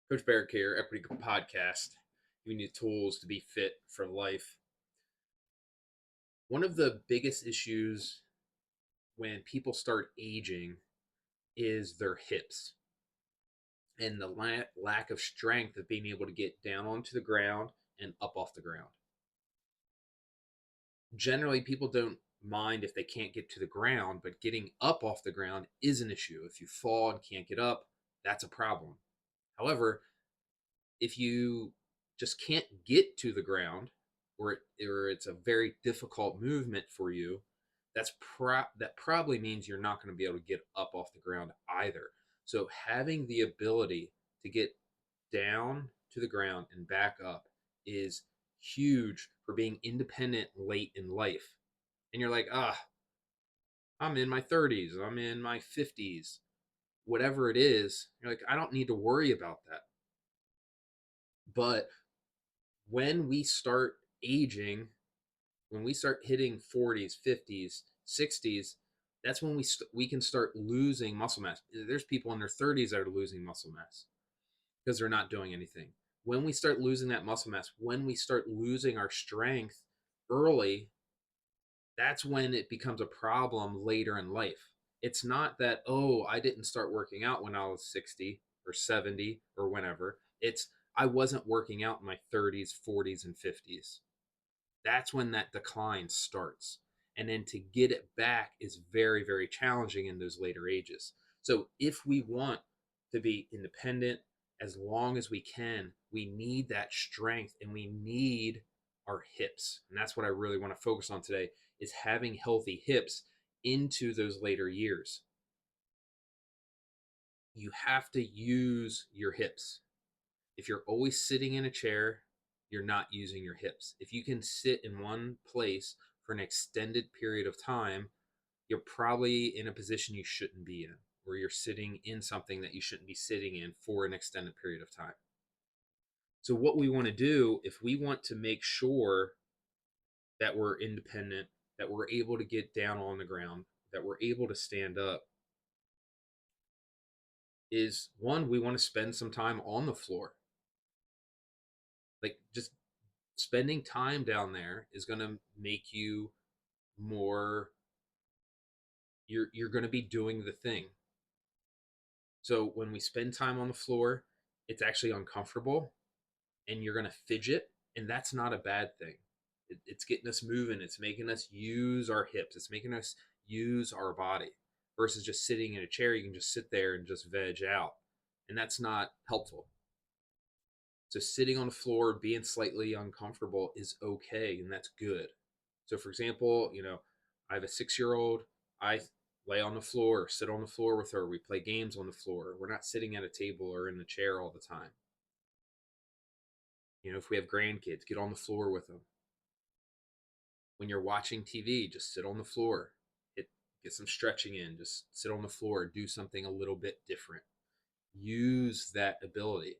Coach Barrick here, Equity Podcast, giving you tools to be fit for life. One of the biggest issues when people start aging is their hips and the lack of strength of being able to get down onto the ground and up off the ground. Generally, people don't mind if they can't get to the ground, but getting up off the ground is an issue. If you fall and can't get up, that's a problem. However, if you just can't get to the ground, or it's a very difficult movement for you, that probably means you're not going to be able to get up off the ground either. So having the ability to get down to the ground and back up is huge for being independent late in life. And you're like, I'm in my 30s, I'm in my 50s, whatever it is. You're like, I don't need to worry about that. But when we start aging, when we start hitting 40s, 50s, 60s, that's when we can start losing muscle mass. There's people in their 30s that are losing muscle mass because they're not doing anything. When we start losing that muscle mass, when we start losing our strength early, that's when it becomes a problem later in life. It's not that, oh, I didn't start working out when I was 60 or 70 or whenever. It's I wasn't working out in my 30s, 40s, and 50s. That's when that decline starts. And then to get it back is very, very challenging in those later ages. So if we want to be independent as long as we can, we need that strength and we need our hips. And that's what I really want to focus on today is having healthy hips into those later years. You have to use your hips. If you're always sitting in a chair, you're not using your hips. If you can sit in one place for an extended period of time, you're probably in a position you shouldn't be in, or you're sitting in something that you shouldn't be sitting in for an extended period of time. So, what we want to do, if we want to make sure that we're independent, that we're able to get down on the ground, that we're able to stand up, is one, we want to spend some time on the floor. Like, just spending time down there is going to make you more you're going to be doing the thing. So when we spend time on the floor, it's actually uncomfortable and you're going to fidget, and that's not a bad thing. It's getting us moving, it's making us use our hips, it's making us use our body versus just sitting in a chair. You can just sit there and just veg out, and that's not helpful. So sitting on the floor, being slightly uncomfortable is okay, and that's good. So for example, I have a 6-year old. I lay on the floor, or sit on the floor with her. We play games on the floor. We're not sitting at a table or in the chair all the time. If we have grandkids, get on the floor with them. When you're watching TV, just sit on the floor. Get some stretching in. Just sit on the floor. Do something a little bit different. Use that ability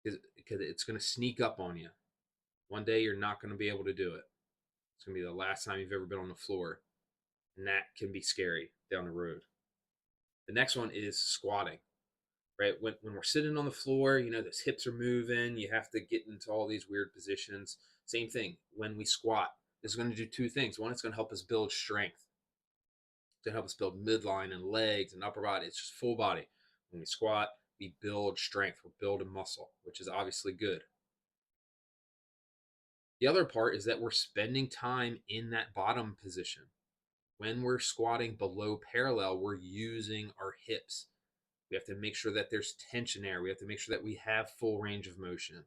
because it's going to sneak up on you. One day you're not going to be able to do it. It's going to be the last time you've ever been on the floor. And that can be scary down the road. The next one is squatting, right? When we're sitting on the floor, those hips are moving. You have to get into all these weird positions. Same thing when we squat. It's going to do two things. One, it's going to help us build strength. It's going to help us build midline and legs and upper body. It's just full body. When we squat, we build strength. We're building muscle, which is obviously good. The other part is that we're spending time in that bottom position. When we're squatting below parallel, we're using our hips. We have to make sure that there's tension there. We have to make sure that we have full range of motion.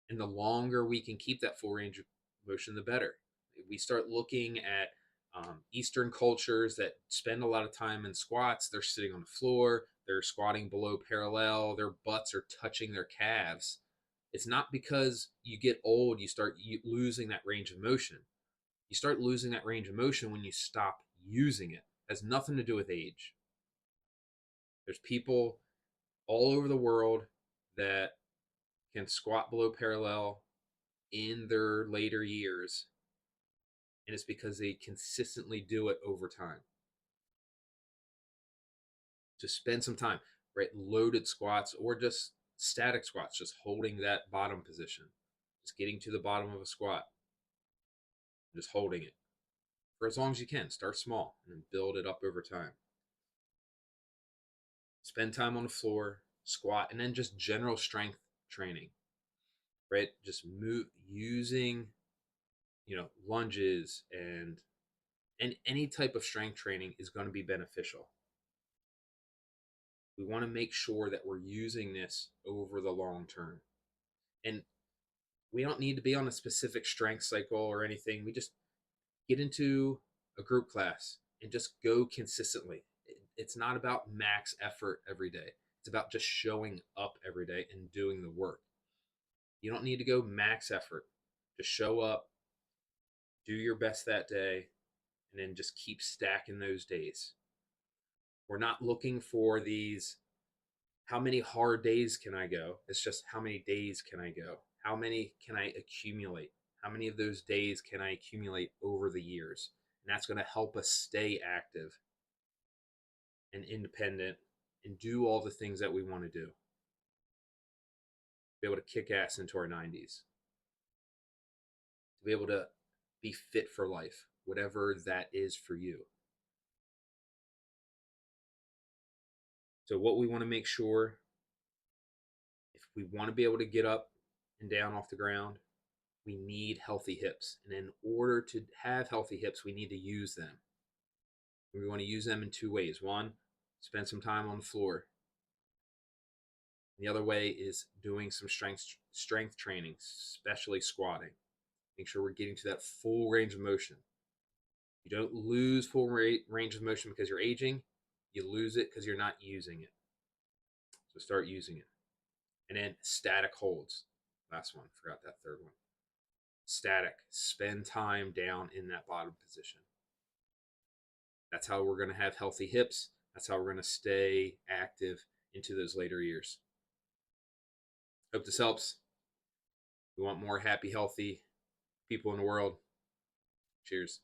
And the longer we can keep that full range of motion, the better. We start looking at Eastern cultures that spend a lot of time in squats. They're sitting on the floor, they're squatting below parallel, their butts are touching their calves. It's not because you get old, you start losing that range of motion. You start losing that range of motion when you stop using it. It has nothing to do with age. There's people all over the world that can squat below parallel in their later years, and it's because they consistently do it over time. To spend some time, right? Loaded squats or just static squats, just holding that bottom position, just getting to the bottom of a squat, just holding it for as long as you can. Start small and then build it up over time. Spend time on the floor, squat, and then just general strength training, right? Just move using, lunges and any type of strength training is going to be beneficial. We want to make sure that we're using this over the long term. And we don't need to be on a specific strength cycle or anything. We just get into a group class and just go consistently. It's not about max effort every day. It's about just showing up every day and doing the work. You don't need to go max effort. Just show up, do your best that day, and then just keep stacking those days. We're not looking for these, how many hard days can I go? It's just how many days can I go? How many can I accumulate? How many of those days can I accumulate over the years? And that's going to help us stay active and independent and do all the things that we want to do. Be able to kick ass into our 90s. To be able to be fit for life, whatever that is for you. So, what we want to make sure, if we want to be able to get up and down off the ground, we need healthy hips. And in order to have healthy hips, we need to use them. We want to use them in two ways. One, spend some time on the floor. The other way is doing some strength training, especially squatting. Make sure we're getting to that full range of motion. You don't lose full range of motion because you're aging. You lose it because you're not using it. So start using it. And then static holds. Last one, forgot that third one. Static. Spend time down in that bottom position. That's how we're going to have healthy hips. That's how we're going to stay active into those later years. Hope this helps. We want more happy, healthy people in the world. Cheers.